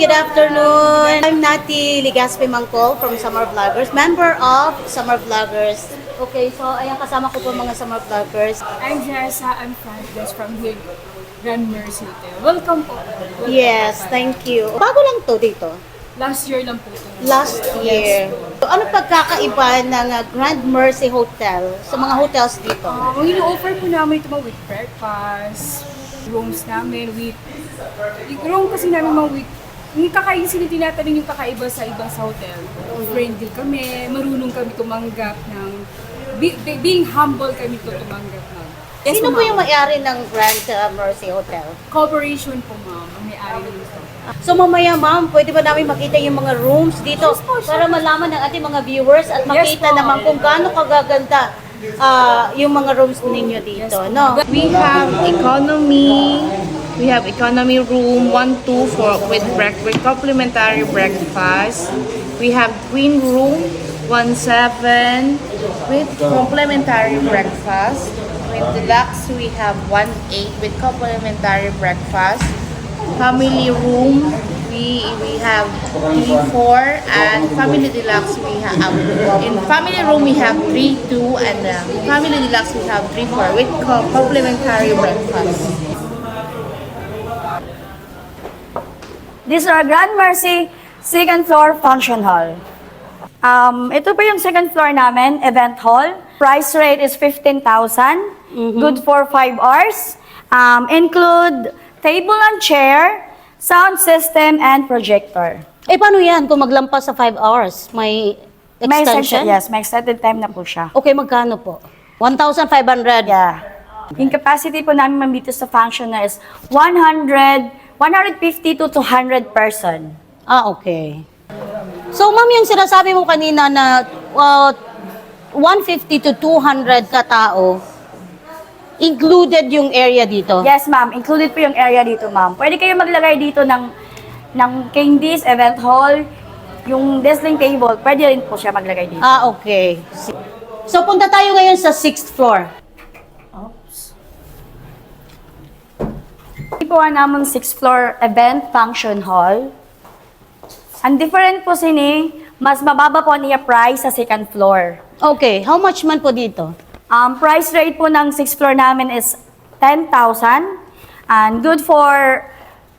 good afternoon. I'm Nati Ligaspi Mangkol from Summer Vloggers, member of Summer Vloggers. Okay, so ayan kasama ko po mga Summer Vloggers. I'm Jessa, I'm Frances from here, Grand Mercy Hotel. Welcome po. Welcome Yes, po. thank you. Bago lang to dito. Last year lang po ito. Last year. So, ano pagkakaiba ng Grand Mercy Hotel sa mga hotels dito? Ang ino-offer po namin ito mga with breakfast, rooms namin with, yung room kasi namin mga with, yung kakainin tinatanong yung kakaiba sa ibang sa hotel. Friendly kami, marunong kami tumanggap ng, being humble kami to tumanggap ng. Yes, Sino po ma'am. yung may-ari ng Grand Mercy Hotel? Corporation po ma'am, ang may-ari ng ito. So mamaya ma'am, pwede ba namin makita yung mga rooms dito Yes po, sure. para malaman ng ating mga viewers at makita po. naman kung gaano kagaganda yung mga rooms ninyo dito, no? We have economy room 1, 2 with complimentary breakfast. We have queen room 1, 7 with complimentary breakfast. With deluxe we have 1, 8 with complimentary breakfast. Family room we have 3, 4 and family deluxe we have in family room we have 3, 2 and family deluxe we have 3, 4 with complimentary breakfast. This is our Grand Mercy second floor function hall. Ito po yung second floor namin, event hall. Price rate is 15,000. Good for 5 hours. Include table and chair, sound system, and projector. Eh paano yan kung maglampas sa 5 hours? May extension? Yes, may extended time na po siya. Okay, magkano po? 1,500? Yeah. Yung capacity po namin ma'am dito sa function na is 150 to 200 person. Ah, okay. So ma'am, yung sinasabi mo kanina na 150 to 200 katao, included yung area dito? Yes, ma'am. Included po yung area dito, ma'am. Pwede kayo maglagay dito ng candies, event hall, yung desk-ling table. Pwede rin po siya maglagay dito. Ah, okay. So punta tayo ngayon sa 6th floor. Ito po naman 6th floor event function hall. Ang different po sini, mas mababa po niya price sa second floor. Okay, how much man po dito? Price rate po ng 6th floor namin is 10,000 and good for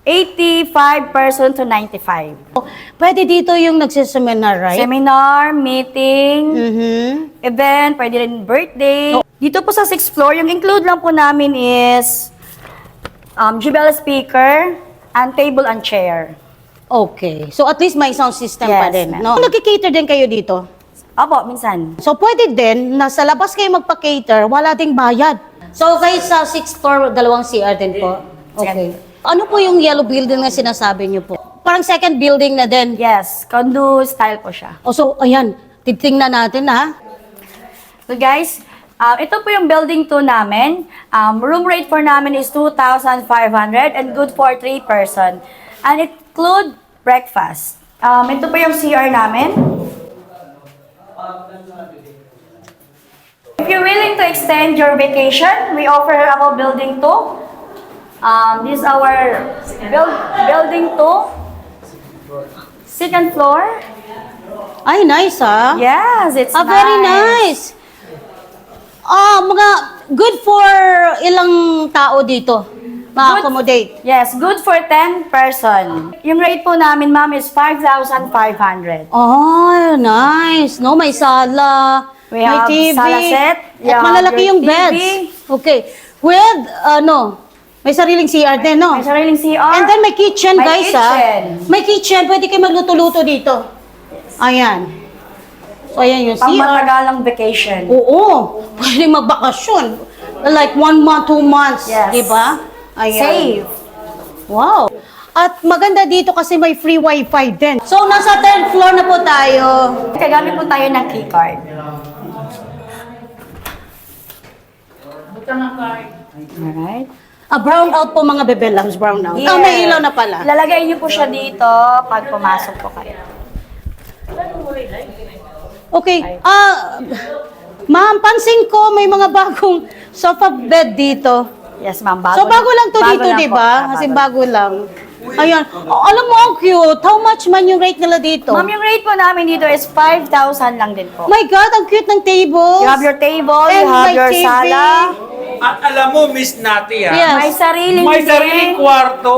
85 person to 95. Pwede dito yung nagsiseminar, right? Seminar, meeting, event, pwede rin birthday. Dito po sa 6th floor, yung include lang po namin is JBL speaker and table and chair. Okay. So at least may sound system pa Yes, din, ma'am. no? Nagki-cater din kayo dito? Opo, minsan. So pwede din na sa labas kayo magpa-cater, wala ding bayad. So kayo sa 6th floor, 2 CR din po? Okay. Ano po yung yellow building na sinasabi niyo po? Parang second building na din. Yes, condo style po siya. O so, ayan, titingnan natin ha. So guys, ito po yung building 2 namin. Room rate for namin is 2,500 and good for 3 person. And it include breakfast. Ito po yung CR namin. If you're willing to extend your vacation, we offer our building 2. This is our building 2. Second floor. Ay, nice ha. Yes, it's Very nice. Mga good for ilang tao dito? Ma-accommodate. Yes, good for 10 person. Yung rate po namin, ma'am, is 5,500. Oh, nice. No, may sala, We may have TV, sala set, at yeah, malalaki your yung TV. beds. Okay. With, may sariling CR din, no? May sariling CR. And then may kitchen, May guys, kitchen. May kitchen. Pwede kayo magluto-luto dito. Ayan. So, ayan yung Pang CR. matagalang vacation. Oo. Pwede magbakasyon. Like 1 month, 2 months. Yes. Diba? Ayan. Safe. Wow. At maganda dito kasi may free wifi din. So, nasa 10th floor na po tayo. Kagamit po tayo ng keycard. Alright. Brown out po mga bebe loves, brown out. Yes. May ilaw na pala. Lalagay niyo po siya dito pag pumasok po kayo. Okay. Ma'am, pansin ko may mga bagong sofa bed dito. Yes, ma'am. So, bago lang to dito, lang di po. ba? Kasi bago lang. Ayan. Oh, alam mo, ang cute. How much man yung rate nila dito? Ma'am, yung rate po namin dito is 5,000 lang din po. My God, ang cute ng tables. You have your table, you And have my your TV. sala. At alam mo, Miss Nati, Yes. May sariling may din. sariling kwarto.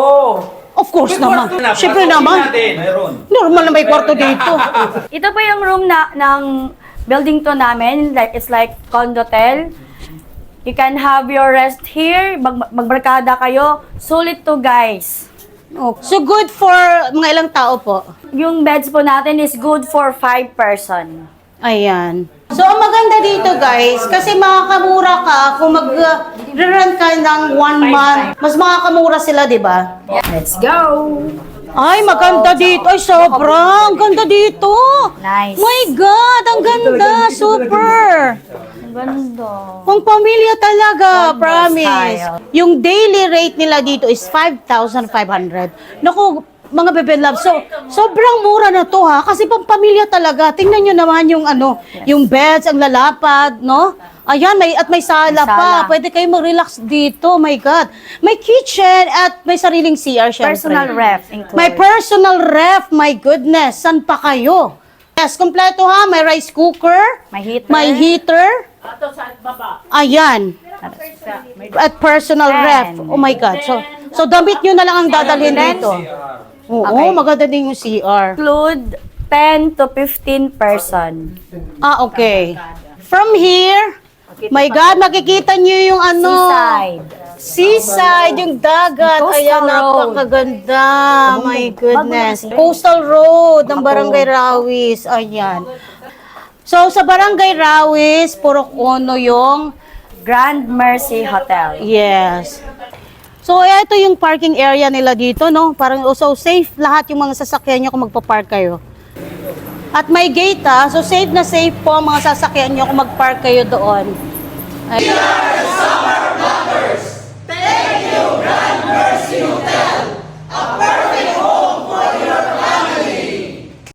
Of course May naman. kwarto na. Siyempre Kwarto naman. natin. Meron. Normal na may kwarto dito. Ito po yung room ng building to namin. It's like condotel. You can have your rest here. Magbarkada kayo. Sulit to, guys. Oh, so good for mga ilang tao po? Yung beds po natin is good for 5 person. Ayan. So, ang maganda dito, guys, kasi makakamura ka kung mag-run ka ng 1 month. Mas makakamura sila, di ba? Let's go! Ay, maganda dito. Ay, sobrang ganda dito. Nice. My God, ang ganda. Super. Ang ganda. Pang pamilya talaga, Condo promise. style. Yung daily rate nila dito is 5,500. Naku, mga bebe love, so sobrang mura na to ha, kasi pang pamilya talaga. Tingnan nyo naman yung yung beds, ang lalapad, no? Ayan, may sala pa. sala. Pwede kayo mag-relax dito, my God. May kitchen at may sariling CR, syempre. Personal ref included. May personal ref, my goodness. San pa kayo? Yes, kompleto ha. May rice cooker. May heater. May heater. Ayan. At personal Ten. ref. Oh my God. So damit nyo na lang ang dadalhin dito. Oo, Okay. maganda din yung CR. Include 10 to 15 person. Ah, okay. From here, my God, makikita nyo yung Seaside. Seaside, yung dagat. Coastal Ayan, Road. napakaganda. My goodness. Bago na kasi. Coastal Road ng Barangay Rawis. Ayan. So, sa Barangay Rawis, Purok Ono yung Grand Mercy Hotel. yes. So, ito yung parking area nila dito, no? Parang so safe lahat yung mga sasakyan nyo kung magpa-park kayo. At may gate, ha? So, safe na safe po ang mga sasakyan nyo kung mag-park kayo doon. Ay.